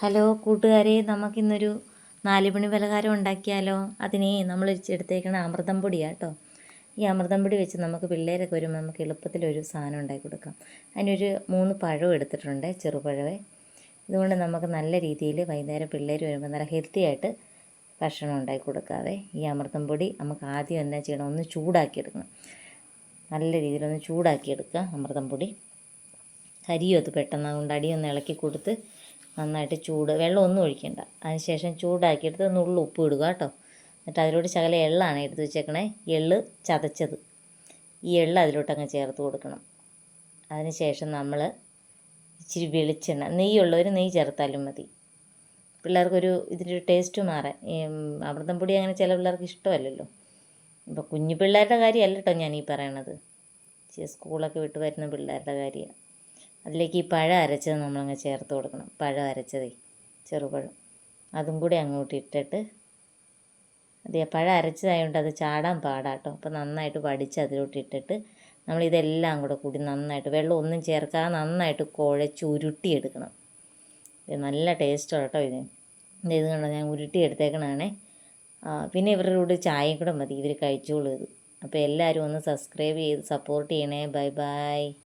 Hello കൂട്ടുകാരെ, നമുക്കിന്നൊരു 4 മണി പലഹാരം ഉണ്ടാക്കിയാലോ? അതിന് നമ്മൾ എടുത്തേക്കണ അമൃതം പൊടിയാണ് കേട്ടോ. ഈ അമൃതം പൊടി വെച്ച് നമുക്ക് പിള്ളേരൊക്കെ വരുമ്പോൾ നമുക്ക് എളുപ്പത്തിലൊരു സാധനം ഉണ്ടാക്കി കൊടുക്കാം. അതിനൊരു 3 പഴം എടുത്തിട്ടുണ്ട്, ചെറുപഴവേ. ഇതുകൊണ്ട് നമുക്ക് നല്ല രീതിയിൽ വൈകുന്നേരം പിള്ളേർ വരുമ്പോൾ നല്ല ഹെൽത്തി ആയിട്ട് ഭക്ഷണം ഉണ്ടാക്കി കൊടുക്കാവേ. ഈ അമൃതം പൊടി നമുക്ക് ആദ്യം എന്താ ചെയ്യണം, ഒന്ന് ചൂടാക്കിയെടുക്കണം. നല്ല രീതിയിലൊന്ന് ചൂടാക്കിയെടുക്കുക അമൃതം പൊടി. കരിയും അത് പെട്ടെന്ന്, അതുകൊണ്ട് അടിയൊന്ന് ഇളക്കി കൊടുത്ത് നന്നായിട്ട് വെള്ളം ഒന്നും ഒഴിക്കണ്ട. അതിനുശേഷം ചൂടാക്കിയെടുത്ത് നുള്ളു ഉപ്പ് ഇടുക കേട്ടോ. എന്നിട്ട് അതിലോട്ട് ശകല എള്ളാണ് എടുത്ത് വെച്ചേക്കണേ, എള്ള് ചതച്ചത്. ഈ എള്ള് അതിലോട്ടങ്ങ് ചേർത്ത് കൊടുക്കണം. അതിനുശേഷം നമ്മൾ ഇച്ചിരി വെളിച്ചെണ്ണ, നെയ്യുള്ളവർ നെയ്യ് ചേർത്താലും മതി. പിള്ളേർക്കൊരു ഇതിൻ്റെ ടേസ്റ്റ് മാറാൻ. അമൃതം പൊടി അങ്ങനെ ചില പിള്ളേർക്ക് ഇഷ്ടമല്ലല്ലോ. ഇപ്പോൾ കുഞ്ഞു പിള്ളേരുടെ കാര്യമല്ല കേട്ടോ ഞാനീ പറയണത്, സ്കൂളൊക്കെ വിട്ട് വരുന്ന പിള്ളേരുടെ കാര്യമാണ്. അതിലേക്ക് ഈ പഴം അരച്ചത് നമ്മളങ്ങ് ചേർത്ത് കൊടുക്കണം. പഴം അരച്ചതേ, ചെറുപഴം, അതും കൂടി അങ്ങോട്ട് ഇട്ടിട്ട്, അതെ പഴം അരച്ചതായതുകൊണ്ട് അത് ചാടാൻ പാടാട്ടോ. അപ്പോൾ നന്നായിട്ട് വടിച്ച് അതിലോട്ട് ഇട്ടിട്ട് നമ്മളിതെല്ലാം കൂടി നന്നായിട്ട്, വെള്ളം ഒന്നും ചേർക്കാതെ നന്നായിട്ട് കുഴച്ച് ഉരുട്ടിയെടുക്കണം. ഇത് നല്ല ടേസ്റ്റാണ് കേട്ടോ ഇത് കണ്ടോ, ഞാൻ ഉരുട്ടി എടുത്തേക്കണാണേ. പിന്നെ ഇവരുടെ കൂടെ ചായയും കൂടെ മതി, ഇവർ കഴിച്ചോളൂ ഇത്. അപ്പോൾ എല്ലാവരും ഒന്ന് സബ്സ്ക്രൈബ് ചെയ്ത് സപ്പോർട്ട് ചെയ്യണേ. Bye bye.